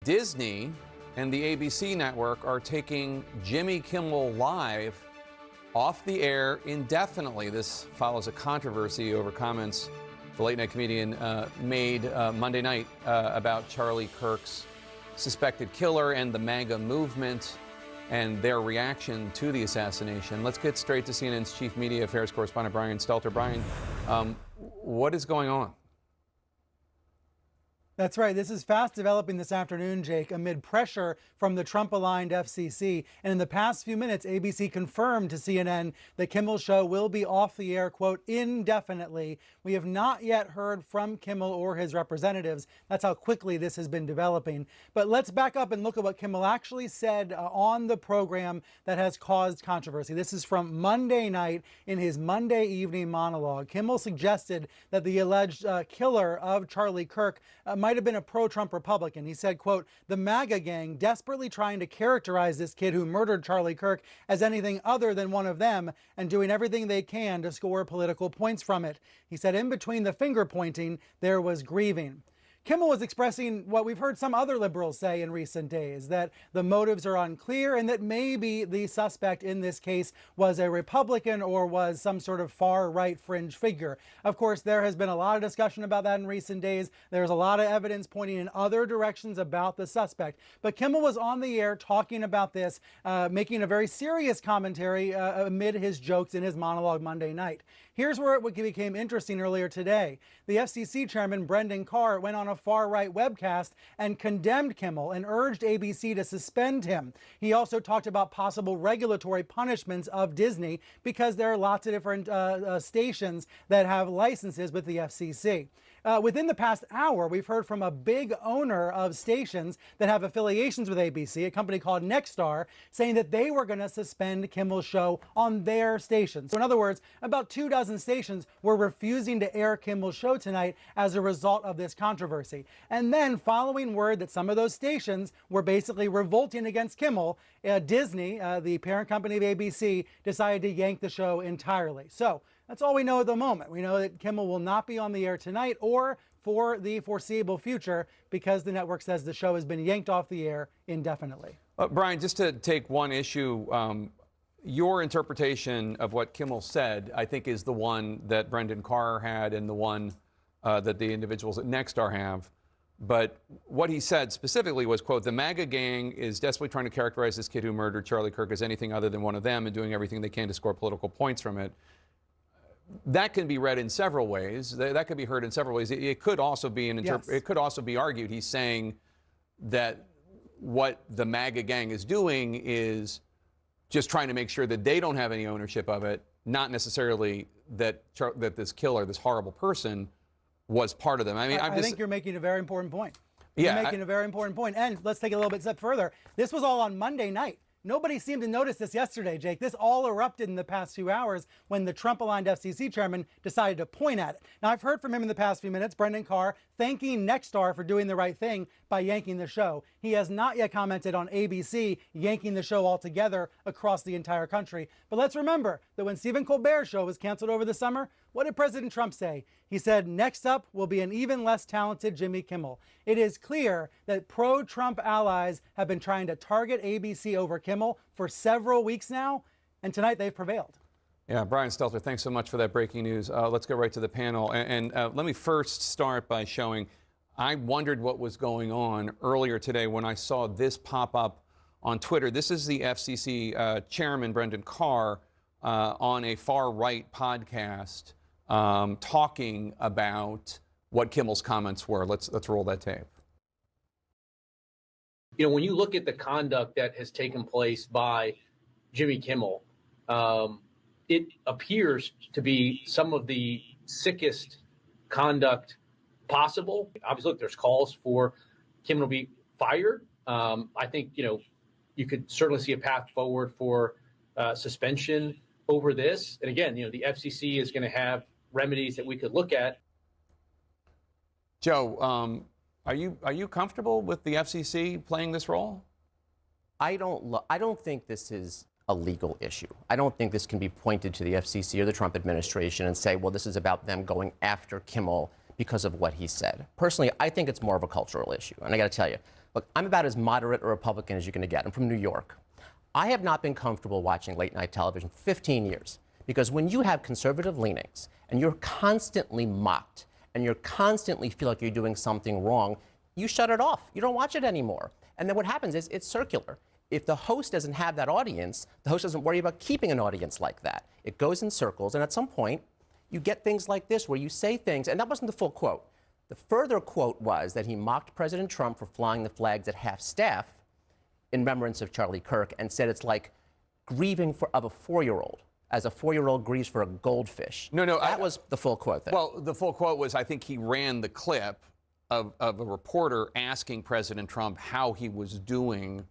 Disney and the ABC network are taking Jimmy Kimmel Live off the air indefinitely. This follows a controversy over comments the late-night comedian made Monday night about Charlie Kirk's suspected killer and the MAGA movement and their reaction to the assassination. Let's get straight to CNN's chief media affairs correspondent, Brian Stelter. Brian, what is going on? That's right. This is fast developing this afternoon, Jake, amid pressure from the Trump-aligned FCC. And in the past few minutes, ABC confirmed to CNN that Kimmel's show will be off the air, quote, indefinitely. We have not yet heard from Kimmel or his representatives. That's how quickly this has been developing. But let's back up and look at what Kimmel actually said on the program that has caused controversy. This is from Monday night in his Monday evening monologue. Kimmel suggested that the alleged killer of Charlie Kirk might have been a pro-Trump Republican. He said, quote, the MAGA gang desperately trying to characterize this kid who murdered Charlie Kirk as anything other than one of them and doing everything they can to score political points from it. He said in between the finger pointing, there was grieving. Kimmel was expressing what we've heard some other liberals say in recent days, that the motives are unclear and that maybe the suspect in this case was a Republican or was some sort of far-right fringe figure. Of course, there has been a lot of discussion about that in recent days. There's a lot of evidence pointing in other directions about the suspect. But Kimmel was on the air talking about this, making a very serious commentary amid his jokes in his monologue Monday night. Here's where it became interesting earlier today. The FCC chairman, Brendan Carr, went on a far-right webcast and condemned Kimmel and urged ABC to suspend him. He also talked about possible regulatory punishments of Disney because there are lots of different stations that have licenses with the FCC. Within the past hour, we've heard from a big owner of stations that have affiliations with ABC, a company called Nexstar, saying that they were going to suspend Kimmel's show on their station. So in other words, about 24 stations were refusing to air Kimmel's show tonight as a result of this controversy. And then following word that some of those stations were basically revolting against Kimmel, Disney, the parent company of ABC, decided to yank the show entirely. So that's all we know at the moment. We know that Kimmel will not be on the air tonight or for the foreseeable future because the network says the show has been yanked off the air indefinitely. Brian, just to take one issue, your interpretation of what Kimmel said, I think, is the one that Brendan Carr had and the one that the individuals at Nexstar have. But what he said specifically was, quote, the MAGA gang is desperately trying to characterize this kid who murdered Charlie Kirk as anything other than one of them and doing everything they can to score political points from it. That can be read in several ways. That could be heard in several ways. It could also be it could also be argued he's saying that what the MAGA gang is doing is just trying to make sure that they don't have any ownership of it, not necessarily that this killer, this horrible person, was part of them. I mean, I think you're making a very important point. Yeah, you're making a very important point. And let's take it a little bit step further. This was all on Monday night. Nobody seemed to notice this yesterday, Jake. This all erupted in the past few hours when the Trump-aligned FCC chairman decided to point at it. Now, I've heard from him in the past few minutes, Brendan Carr, thanking Nexstar for doing the right thing by yanking the show. He has not yet commented on ABC yanking the show altogether across the entire country. But let's remember that when Stephen Colbert's show was canceled over the summer, what did President Trump say? He said, next up will be an even less talented Jimmy Kimmel. It is clear that pro-Trump allies have been trying to target ABC over Kimmel for several weeks now, and tonight they've prevailed. Yeah, Brian Stelter, thanks so much for that breaking news. Let's go right to the panel. And let me first start by showing, I wondered what was going on earlier today when I saw this pop up on Twitter. This is the FCC chairman, Brendan Carr, on a far-right podcast talking about what Kimmel's comments were. Let's roll that tape. You know, when you look at the conduct that has taken place by Jimmy Kimmel, it appears to be some of the sickest conduct possible. Obviously, look, there's calls for Kimmel to be fired. I think, you know, you could certainly see a path forward for suspension over this. And again, you know, the FCC is going to have remedies that we could look at. Joe, are you comfortable with the FCC playing this role? I don't think this is a legal issue. I don't think this can be pointed to the FCC or the Trump administration and say, well, this is about them going after Kimmel because of what he said. Personally, I think it's more of a cultural issue. And I got to tell you, look, I'm about as moderate a Republican as you're going to get. I'm from New York. I have not been comfortable watching late night television for 15 years because when you have conservative leanings and you're constantly mocked and you constantly feel like you're doing something wrong, you shut it off. You don't watch it anymore. And then what happens is it's circular. If the host doesn't have that audience, the host doesn't worry about keeping an audience like that. It goes in circles, and at some point, you get things like this where you say things, and that wasn't the full quote. The further quote was that he mocked President Trump for flying the flags at half-staff in remembrance of Charlie Kirk and said it's like grieving of a 4-year-old, as a 4-year-old grieves for a goldfish. No, that was the full quote there. Well, the full quote was, I think he ran the clip of a reporter asking President Trump how he was doing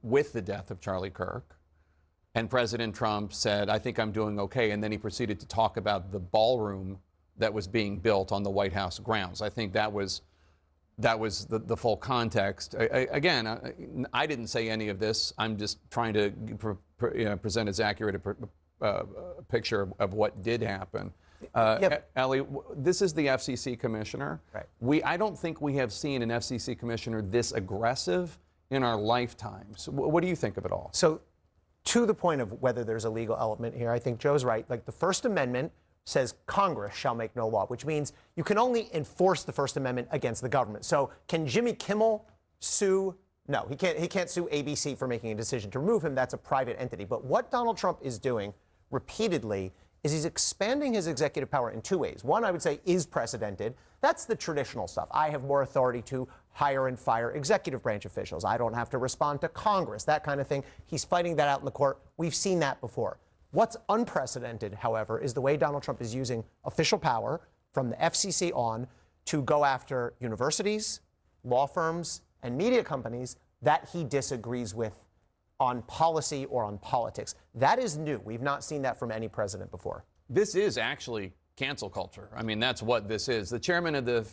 with the death of Charlie Kirk. And President Trump said, I think I'm doing okay. And then he proceeded to talk about the ballroom that was being built on the White House grounds. I think that was the full context. Again, I didn't say any of this. I'm just trying to present as accurate a picture of what did happen. Ellie, this is the FCC commissioner. Right. I don't think we have seen an FCC commissioner this aggressive in our lifetimes. What do you think of it all? So, to the point of whether there's a legal element here, I think Joe's right. Like, the First Amendment says Congress shall make no law, which means you can only enforce the First Amendment against the government. So can Jimmy Kimmel sue? No, he can't sue ABC for making a decision to remove him. That's a private entity. But what Donald Trump is doing repeatedly is he's expanding his executive power in two ways. One, I would say, is precedented. That's the traditional stuff. I have more authority to hire and fire executive branch officials. I don't have to respond to Congress, that kind of thing. He's fighting that out in the court. We've seen that before. What's unprecedented, however, is the way Donald Trump is using official power from the FCC on to go after universities, law firms, and media companies that he disagrees with on policy or on politics. That is new. We've not seen that from any president before. This is actually cancel culture. I mean, that's what this is. The chairman of the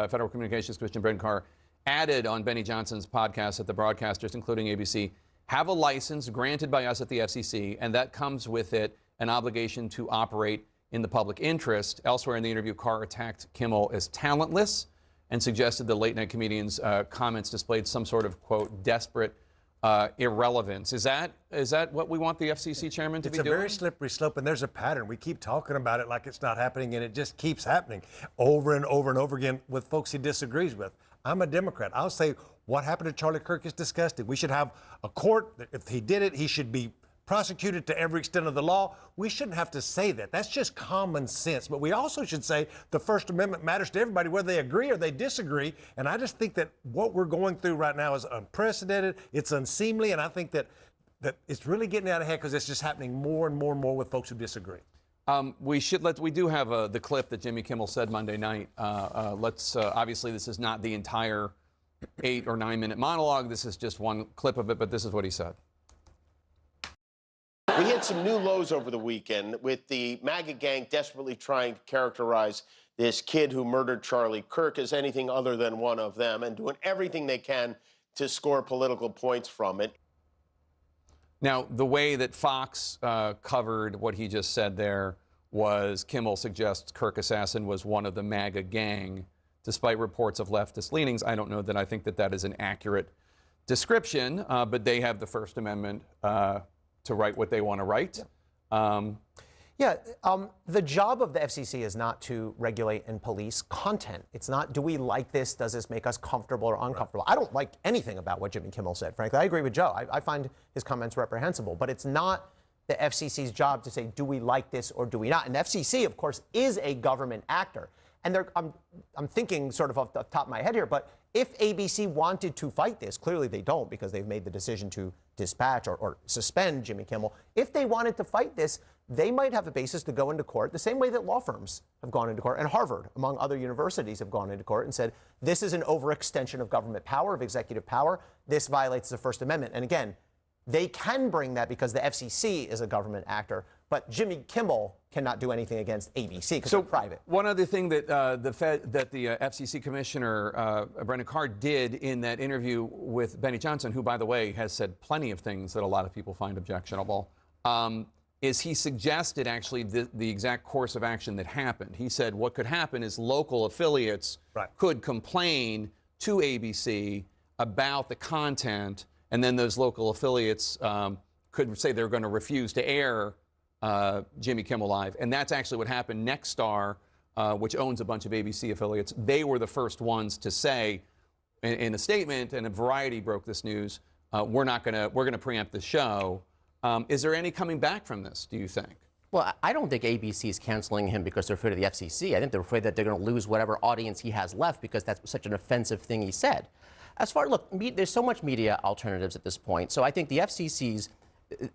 Federal Communications Commission, Brendan Carr, added on Benny Johnson's podcast that the broadcasters, including ABC, have a license granted by us at the FCC, and that comes with it an obligation to operate in the public interest. Elsewhere in the interview, Carr attacked Kimmel as talentless and suggested the late-night comedian's comments displayed some sort of, quote, desperate irrelevance. Is that what we want the FCC chairman to be doing? It's a very slippery slope, and there's a pattern. We keep talking about it like it's not happening, and it just keeps happening over and over and over again with folks he disagrees with. I'm a Democrat. I'll say what happened to Charlie Kirk is disgusting. We should have a court that if he did it, he should be prosecuted to every extent of the law. We shouldn't have to say that. That's just common sense. But we also should say the First Amendment matters to everybody, whether they agree or they disagree. And I just think that what we're going through right now is unprecedented. It's unseemly. And I think that it's really getting out of hand because it's just happening more and more and more with folks who disagree. We do have the clip that Jimmy Kimmel said Monday night. Obviously, this is not the entire 8 or 9 minute monologue. This is just one clip of it, but this is what he said. We hit some new lows over the weekend with the MAGA gang desperately trying to characterize this kid who murdered Charlie Kirk as anything other than one of them and doing everything they can to score political points from it. Now, the way that Fox covered what he just said there was Kimmel suggests Kirk assassin was one of the MAGA gang, despite reports of leftist leanings. I don't know that I think that is an accurate description, but they have the First Amendment to write what they want to write. The job of the FCC is not to regulate and police content. It's not, do we like this? Does this make us comfortable or uncomfortable? I don't like anything about what Jimmy Kimmel said, frankly. I agree with Joe. I find his comments reprehensible, but it's not the FCC's job to say, do we like this or do we not? And the FCC, of course, is a government actor. And I'm thinking sort of off the top of my head here, but if ABC wanted to fight this, clearly they don't because they've made the decision to dispatch or suspend Jimmy Kimmel. If they wanted to fight this, they might have a basis to go into court the same way that law firms have gone into court, and Harvard, among other universities, have gone into court and said, this is an overextension of government power, of executive power. This violates the First Amendment. And again, they can bring that because the FCC is a government actor, but Jimmy Kimmel cannot do anything against ABC because they're private. One other thing that the FCC commissioner, Brendan Carr, did in that interview with Benny Johnson, who, by the way, has said plenty of things that a lot of people find objectionable, is he suggested actually the exact course of action that happened. He said what could happen is local affiliates could complain to ABC about the content, and then those local affiliates could say they're going to refuse to air Jimmy Kimmel Live. And that's actually what happened. Nexstar, which owns a bunch of ABC affiliates, they were the first ones to say in a statement, and Variety broke this news, we're going to preempt the show. Is there any coming back from this, do you think? Well, I don't think ABC is canceling him because they're afraid of the FCC. I think they're afraid that they're going to lose whatever audience he has left because that's such an offensive thing he said. As far, look, there's so much media alternatives at this point. So I think the FCC's,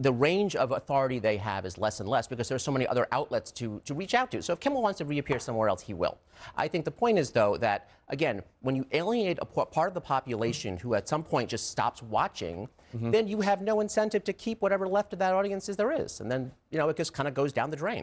the range of authority they have is less and less because there's so many other outlets to reach out to. So if Kimmel wants to reappear somewhere else, he will. I think the point is, though, that, again, when you alienate a part of the population who at some point just stops watching, then you have no incentive to keep whatever left of that audience there is. And then, it just kind of goes down the drain.